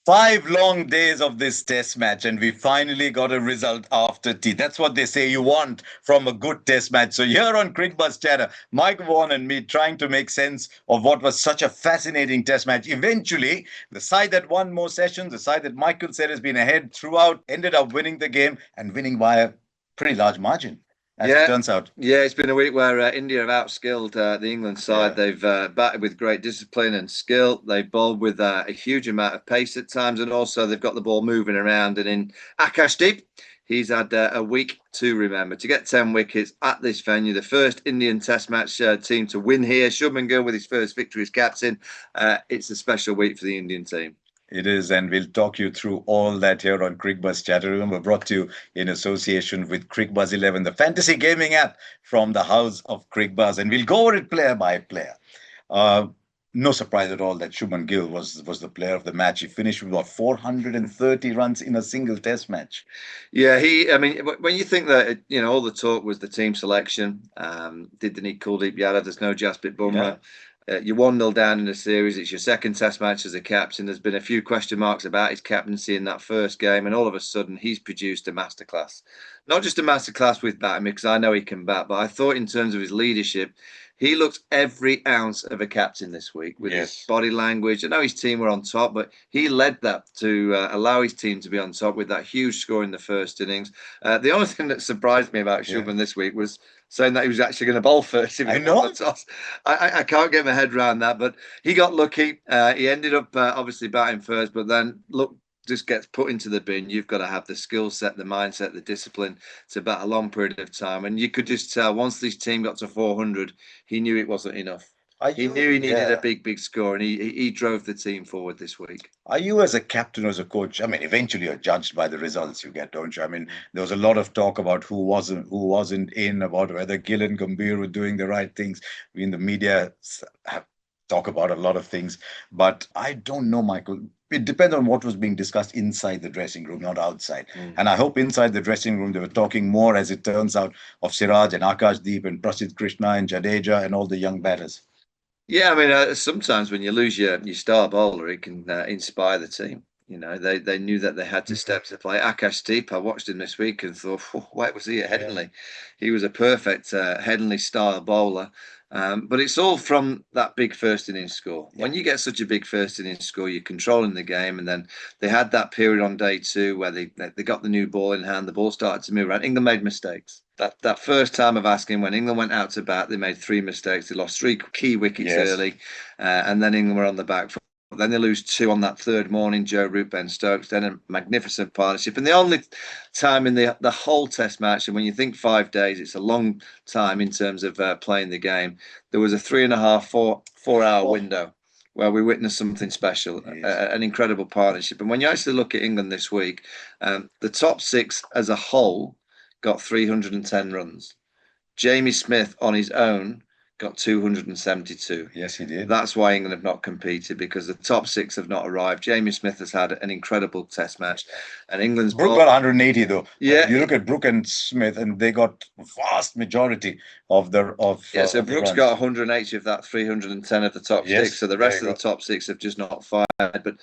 5 long days of this test match, and we finally got a result after tea. That's what they say you want from a good test match. So, here on Cricbuzz Chatter, Mike Vaughan and me trying to make sense of what was such a fascinating test match. Eventually, the side that won more sessions, the side that Michael said has been ahead throughout, ended up winning the game and winning by a pretty large margin, as it Yeah, turns out. yeah, it's been a week where India have outskilled the England side. Yeah. They've batted with great discipline and skill. They've bowled with a huge amount of pace at times, and also they've got the ball moving around. And in Akashdeep, he's had a week to remember. To get 10 wickets at this venue, the first Indian Test match team to win here. Shubman Gill with his first victory as captain. It's a special week for the Indian team. It is, and we'll talk you through all that here on Cricbuzz Chatter. Remember, brought to you in association with Cricbuzz 11, the fantasy gaming app from the house of Cricbuzz. And we'll go over it player by player. Uh, no surprise at all that Shubman Gill was the player of the match. He finished with about 430 runs in a single test match. Yeah, I mean, when you think that, all the talk was the team selection, did they need Kuldeep Yadav? There's no Jasprit Bumrah. You're 1-0 down in the series. It's your second test match as a captain. There's been a few question marks about his captaincy in that first game, and all of a sudden he's produced a masterclass. Not just a masterclass with batting, because I know he can bat, but I thought in terms of his leadership, he looked every ounce of a captain this week with his body language. I know his team were on top, but he led that to allow his team to be on top with that huge score in the first innings. The only thing that surprised me about Shubman this week was saying that he was actually going to bowl first. I know. I can't get my head around that, but he got lucky. He ended up obviously batting first, but then look, just gets put into the bin. You've got to have the skill set, the mindset, the discipline to bat a long period of time. And you could just tell once this team got to 400, he knew it wasn't enough. He knew he needed a big score, and he drove the team forward this week. Are you, as a captain or as a coach, I mean, eventually you're judged by the results you get, don't you? I mean, there was a lot of talk about who wasn't in, about whether Gill and Gambhir were doing the right things. We in the media have talk about a lot of things, but I don't know, Michael. It depends on what was being discussed inside the dressing room, not outside. And I hope inside the dressing room they were talking more, as it turns out, of Siraj and Akashdeep and Prasidh Krishna and Jadeja and all the young batters. Yeah, I mean, sometimes when you lose your star bowler, it can inspire the team. They knew that they had to step to play. Akashdeep, I watched him this week and thought, why was he at Headingley? He was a perfect Headingley style bowler. But it's all from that big first innings score. When you get such a big first innings score, you're controlling the game. And then they had that period on day two where they got the new ball in hand. The ball started to move around. England made mistakes. That first time of asking, when England went out to bat, they made 3 mistakes. They lost 3 key wickets early. And then England were on the back foot. Then they lose 2 on that third morning, Joe Root, Ben Stokes, then a magnificent partnership. And the only time in the whole test match, and when you think 5 days, it's a long time in terms of playing the game, there was a 3.5, 4 hour window where we witnessed something special, an incredible partnership. And when you actually look at England this week, the top 6 as a whole got 310 runs. Jamie Smith on his own got 272. Yes, he did. That's why England have not competed, because the top 6 have not arrived. Jamie Smith has had an incredible test match, and England's Brook got 180 though. Yeah, you look at Brook and Smith, and they got vast majority of the So Brook's got 180 of that 310 of the top 6. So the rest of the top 6 have just not fired. But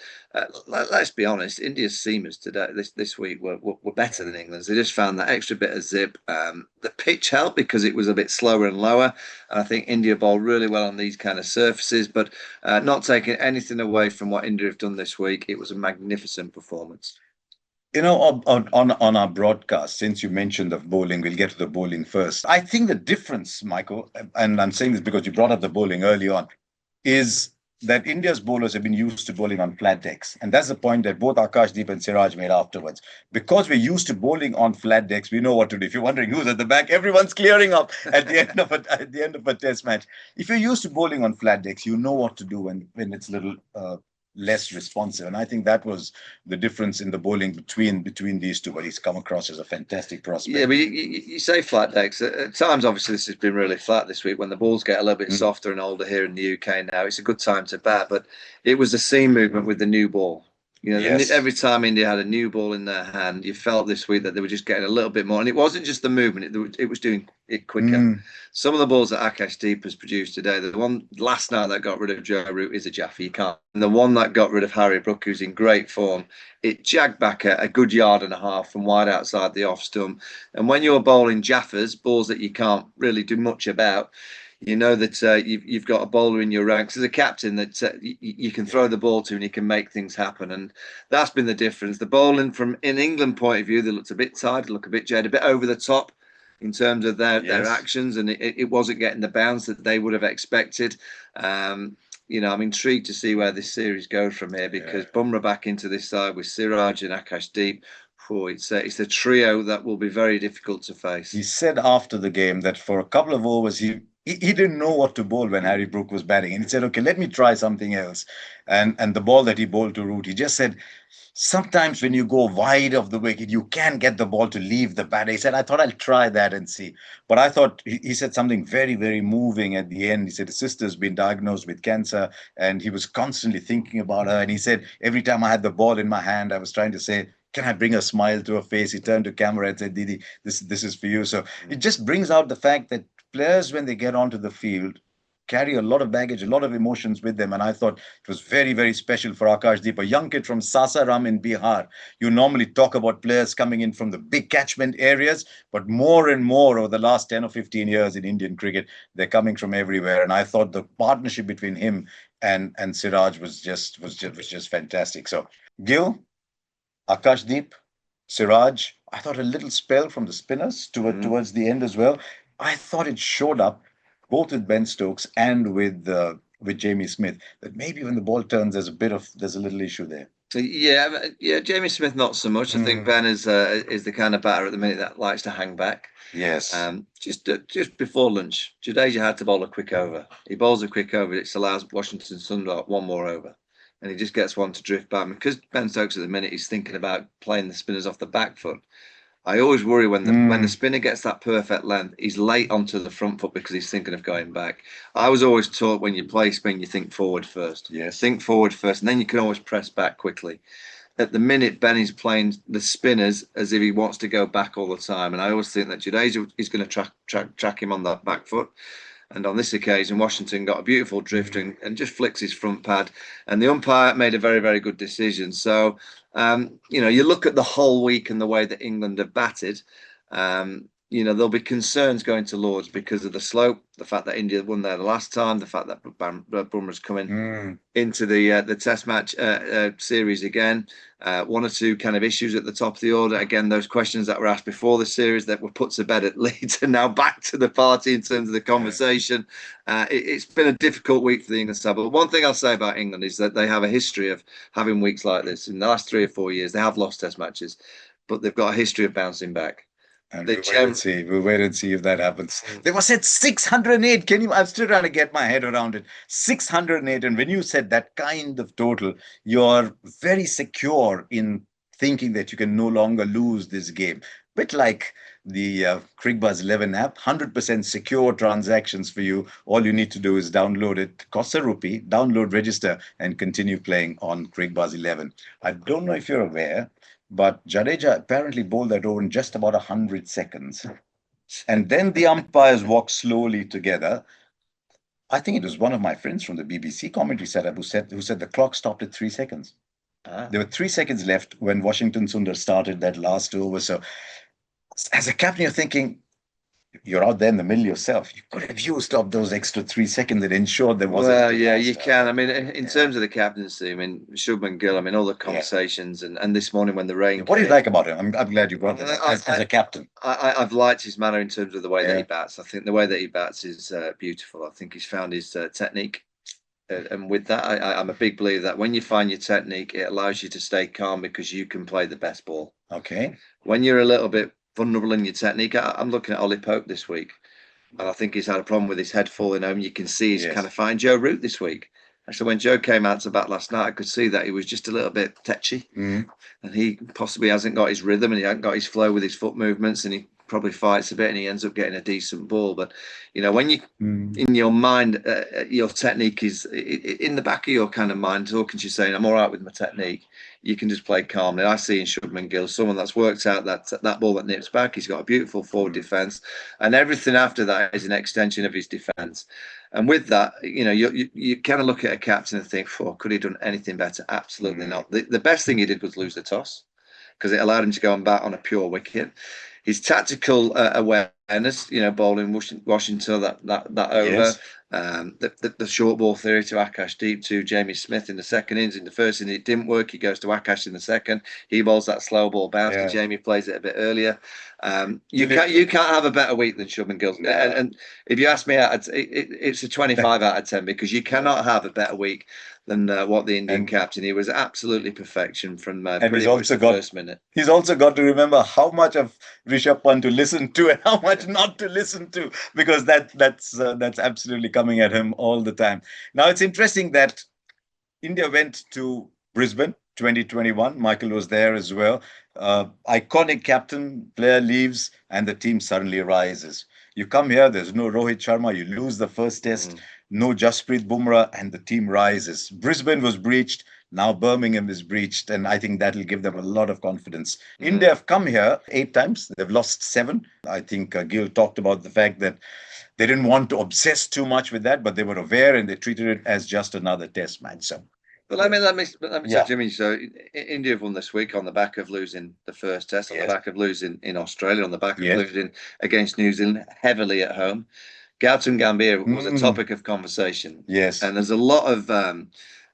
let's be honest, India's seamers today this week were better than England's. They just found that extra bit of zip. The pitch helped because it was a bit slower and lower, and I think India bowled really well on these kind of surfaces. But not taking anything away from what India have done this week, it was a magnificent performance. On our broadcast, since you mentioned the bowling, we'll get to the bowling first. I think the difference, Michael, and I'm saying this because you brought up the bowling early on, is that India's bowlers have been used to bowling on flat decks. And that's the point that both Akashdeep and Siraj made afterwards. Because we're used to bowling on flat decks, we know what to do. If you're wondering who's at the back, everyone's clearing up at the end of a test match. If you're used to bowling on flat decks, you know what to do when it's a little less responsive. And I think that was the difference in the bowling between these two. But he's come across as a fantastic prospect. Yeah, but you say flat decks. At times, obviously, this has been really flat this week. When the balls get a little bit softer and older here in the UK now, it's a good time to bat. But it was a seam movement with the new ball. You know, Yes. every time India had a new ball in their hand, you felt this week that they were just getting a little bit more. And it wasn't just the movement, it was doing it quicker. Mm. Some of the balls that Akashdeep has produced today, the one last night that got rid of Joe Root is a Jaffa. You can't. And the one that got rid of Harry Brook, who's in great form, it jagged back a good yard and a half from wide outside the off stump. And when you're bowling Jaffas, balls that you can't really do much about, you know that you've got a bowler in your ranks as a captain that you can throw the ball to and you can make things happen. And that's been the difference. The bowling from an England point of view, they looked a bit tired, look a bit jaded, a bit over the top in terms of their actions, and it wasn't getting the bounce that they would have expected. You know, I'm intrigued to see where this series goes from here, because Bumrah back into this side with Siraj and Akashdeep. Oh, it's a trio that will be very difficult to face. He said after the game that for a couple of overs, he didn't know what to bowl when Harry Brook was batting. And he said, okay, let me try something else. And the ball that he bowled to Root, he just said, sometimes when you go wide of the wicket, you can get the ball to leave the batter. He said, I thought I'll try that and see. But I thought he said something very, very moving at the end. He said his sister's been diagnosed with cancer and he was constantly thinking about her. And he said, every time I had the ball in my hand, I was trying to say, can I bring a smile to her face? He turned to camera and said, Didi, this is for you. So it just brings out the fact that players, when they get onto the field, carry a lot of baggage, a lot of emotions with them. And I thought it was very, very special for Akashdeep, a young kid from Sasaram in Bihar. You normally talk about players coming in from the big catchment areas, but more and more over the last 10 or 15 years in Indian cricket, they're coming from everywhere. And I thought the partnership between him and Siraj was just fantastic. So Gill, Akashdeep, Siraj, I thought a little spell from the spinners towards the end as well. I thought it showed up both with Ben Stokes and with Jamie Smith that maybe when the ball turns, there's a little issue there. Yeah, Jamie Smith not so much. I think Ben is the kind of batter at the minute that likes to hang back. Yes. Just before lunch, Jadeja had to bowl a quick over. He bowls a quick over. It allows Washington Sundar one more over, and he just gets one to drift back. Because Ben Stokes at the minute he's thinking about playing the spinners off the back foot. I always worry when the spinner gets that perfect length, he's late onto the front foot because he's thinking of going back. I was always taught when you play spin, you think forward first. Yes. Think forward first, and then you can always press back quickly. At the minute, Benny's playing the spinners as if he wants to go back all the time. And I always think that Jadeja is going to track him on that back foot. And on this occasion, Washington got a beautiful drift and just flicks his front pad. And the umpire made a very, very good decision. So, you look at the whole week and the way that England have batted. There'll be concerns going to Lords because of the slope, the fact that India won there the last time, the fact that Bumrah's coming into the Test match series again. One or two kind of issues at the top of the order. Again, those questions that were asked before the series that were put to bed at Leeds and now back to the party in terms of the conversation. It's been a difficult week for the England side. But one thing I'll say about England is that they have a history of having weeks like this. In the last 3 or 4 years, they have lost Test matches, but they've got a history of bouncing back. And we'll wait and see if that happens. They were said 608. I'm still trying to get my head around it. 608. And when you said that kind of total, you're very secure in thinking that you can no longer lose this game. Bit like the Cricbuzz 11 app, 100% secure transactions for you. All you need to do is download it, costs ₹1, download, register, and continue playing on Cricbuzz 11. I don't know if you're aware, but Jadeja apparently bowled that over in just about 100 seconds. And then the umpires walked slowly together. I think it was one of my friends from the BBC commentary setup who said the clock stopped at 3 seconds. There were 3 seconds left when Washington Sundar started that last over. So as a captain, you're thinking, you're out there in the middle yourself. You could have used up those extra 3 seconds that ensured there wasn't. Well, yeah, you can. I mean, in terms of the captaincy, I mean, Shubman Gill, I mean, all the conversations and this morning when the rain. What do you like about him? I'm glad you brought that as a captain. I've liked his manner in terms of the way that he bats. I think the way that he bats is beautiful. I think he's found his technique. And with that, I'm a big believer that when you find your technique, it allows you to stay calm because you can play the best ball. Okay. When you're a little bit vulnerable in your technique, I'm looking at Ollie Pope this week, and I think he's had a problem with his head falling home. You can see he's kind of fine. Joe Root this week. Actually, when Joe came out to bat last night, I could see that he was just a little bit tetchy, and he possibly hasn't got his rhythm and he hasn't got his flow with his foot movements, and he probably fights a bit and he ends up getting a decent ball. But when you in your mind, your technique is in the back of your kind of mind, talking to you saying, I'm all right with my technique. You can just play calmly. I see in Shubman Gill someone that's worked out that ball that nips back. He's got a beautiful forward defence, and everything after that is an extension of his defence. And with that, you kind of look at a captain and think, could he have done anything better? Absolutely not. The best thing he did was lose the toss, because it allowed him to go and bat on a pure wicket. His tactical awareness, bowling Washington that over. Yes. The short ball theory to Akashdeep to Jamie Smith in the second innings. In the first inning, it didn't work. He goes to Akash in the second. He bowls that slow ball bounce. Yeah. Jamie plays it a bit earlier. You can't have a better week than Shubman Gill. Yeah. And if you ask me, it's a 25 out of 10, because you cannot have a better week than what the Indian captain. He was absolutely perfection from pretty much the first minute. He's also got to remember how much of Rishabh Pant to listen to and how much not to listen to, because that's absolutely coming at him all the time. Now, it's interesting that India went to Brisbane 2021. Michael was there as well. Iconic captain, player leaves, and the team suddenly rises. You come here, there's no Rohit Sharma, you lose the first test, no Jasprit Bumrah, and the team rises. Brisbane was breached. Now Birmingham is breached, and I think that will give them a lot of confidence. India have come here 8 times. They've lost 7. I think Gill talked about the fact that they didn't want to obsess too much with that, but they were aware and they treated it as just another test match. So, but let me say, Jimmy. So India have won this week on the back of losing the first test, on the back of losing in Australia, on the back of losing against New Zealand heavily at home. Gautam Gambhir was a topic of conversation. Yes, and there's a lot of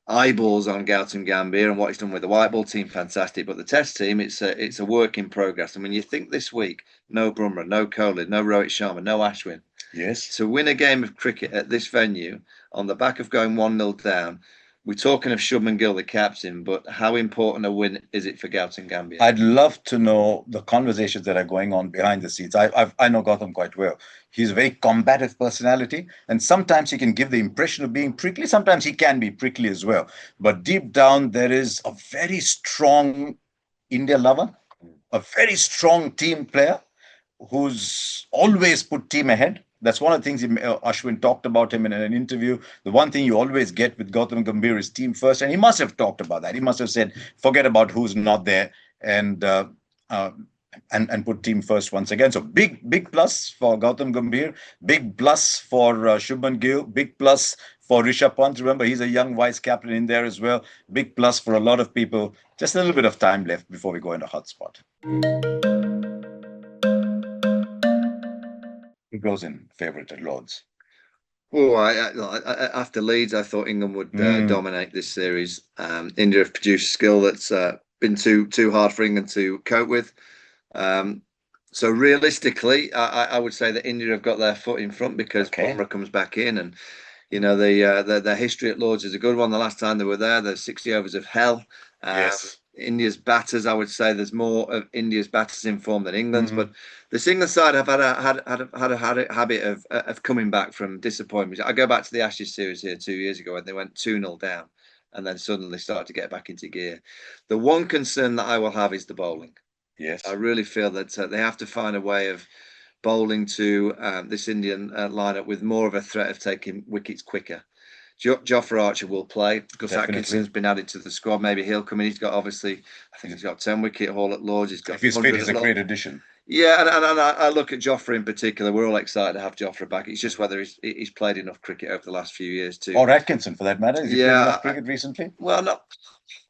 eyeballs on Gautam Gambhir and what he's done with the white ball team, fantastic. But the test team, it's a work in progress. And when you think this week, no Bumrah, no Kohli, no Rohit Sharma, no Ashwin. Yes. To win a game of cricket at this venue on the back of going 1-0 down, we're talking of Shubman Gill, the captain, but how important a win is it for Gautam Gambhir? I'd love to know the conversations that are going on behind the scenes. I know Gautam quite well. He's a very combative personality, and sometimes he can give the impression of being prickly. Sometimes he can be prickly as well. But deep down, there is a very strong India lover, a very strong team player who's always put team ahead. That's one of the things Ashwin talked about him in an interview. The one thing you always get with Gautam Gambhir is team first. And he must have talked about that. He must have said, forget about who's not there and put team first once again. So big plus for Gautam Gambhir, big plus for Shubman Gill, big plus for Rishabh Pant. Remember, he's a young vice captain in there as well. Big plus for a lot of people. Just a little bit of time left before we go into hotspot. Who goes in favourite at Lords? Oh, after Leeds, I thought England would dominate this series. India have produced skill that's been too hard for England to cope with. So realistically, I would say that India have got their foot in front because Bumrah comes back in, and their history at Lords is a good one. The last time they were there, there's 60 overs of hell. Yes. India's batters, I would say there's more of India's batters in form than England's, but this England side have had a habit of coming back from disappointment. I go back to the Ashes series here 2 years ago when they went 2-0 down and then suddenly started to get back into gear. The one concern that I will have is the bowling. Yes, I really feel that they have to find a way of bowling to this Indian lineup with more of a threat of taking wickets quicker. Jofra Archer will play. Gus Atkinson's been added to the squad. Maybe he'll come in. He's got I think he's got 10 wicket haul at Lords. He's got. If he's fit, he's a great addition. Yeah, and I look at Jofra in particular. We're all excited to have Jofra back. It's just whether he's played enough cricket over the last few years too. Or Atkinson, for that matter. Has he played enough cricket recently? Well, not.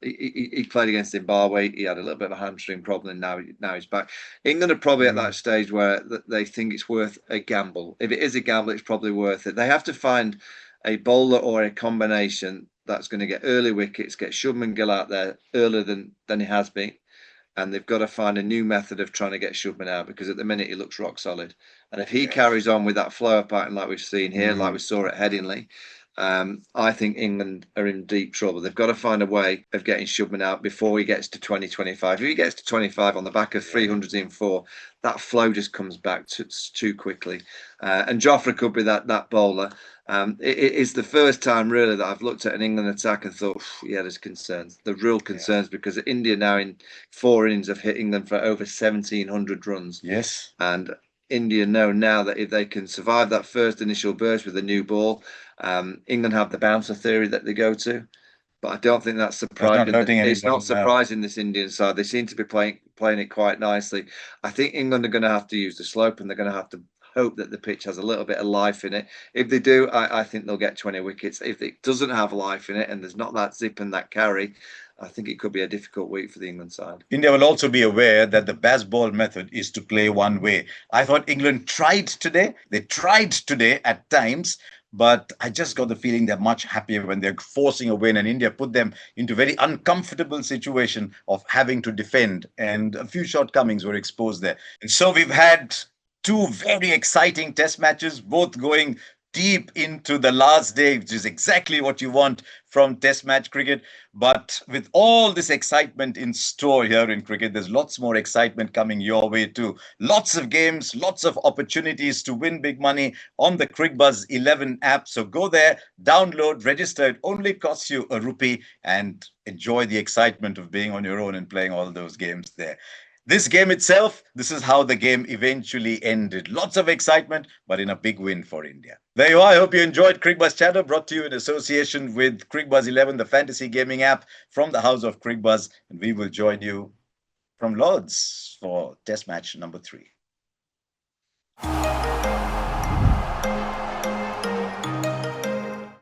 He played against Zimbabwe. He had a little bit of a hamstring problem, and now he's back. England are probably at that stage where they think it's worth a gamble. If it is a gamble, it's probably worth it. They have to find a bowler or a combination that's going to get early wickets, get Shubman Gill out there earlier than he has been. And they've got to find a new method of trying to get Shubman out, because at the minute he looks rock solid. And if he carries on with that flower pattern like we've seen here, like we saw at Headingley, I think England are in deep trouble. They've got to find a way of getting Shubman out before he gets to 2025. If he gets to 25 on the back of 300s in four, that flow just comes back too quickly. And Joffre could be that bowler. It is the first time really that I've looked at an England attack and thought, yeah, there's concerns. The real concerns, because India now in 4 innings have hit England for over 1,700 runs. Yes. And India know now that if they can survive that first initial burst with a new ball, England have the bouncer theory that they go to. But I don't think that's surprising. It's not surprising, this Indian side. They seem to be playing it quite nicely. I think England are going to have to use the slope, and they're going to have to hope that the pitch has a little bit of life in it. If they do, I think they'll get 20 wickets. If it doesn't have life in it and there's not that zip and that carry, I think it could be a difficult week for the England side. India will also be aware that the Bazball method is to play one way. I thought England tried today. They tried today at times, but I just got the feeling they're much happier when they're forcing a win, and India put them into a very uncomfortable situation of having to defend, and a few shortcomings were exposed there. And so we've had 2 very exciting test matches, both going deep into the last day, which is exactly what you want from test match cricket. But with all this excitement in store here in cricket, there's lots more excitement coming your way too. Lots of games, lots of opportunities to win big money on the Cricbuzz 11 app. So go there, download, register. It only costs you ₹1 and enjoy the excitement of being on your own and playing all those games there. This game itself, this is how the game eventually ended. Lots of excitement, but in a big win for India. There you are. I hope you enjoyed Cricbuzz Chatter, brought to you in association with Cricbuzz 11, the fantasy gaming app from the house of Cricbuzz. And we will join you from Lords for test match number 3.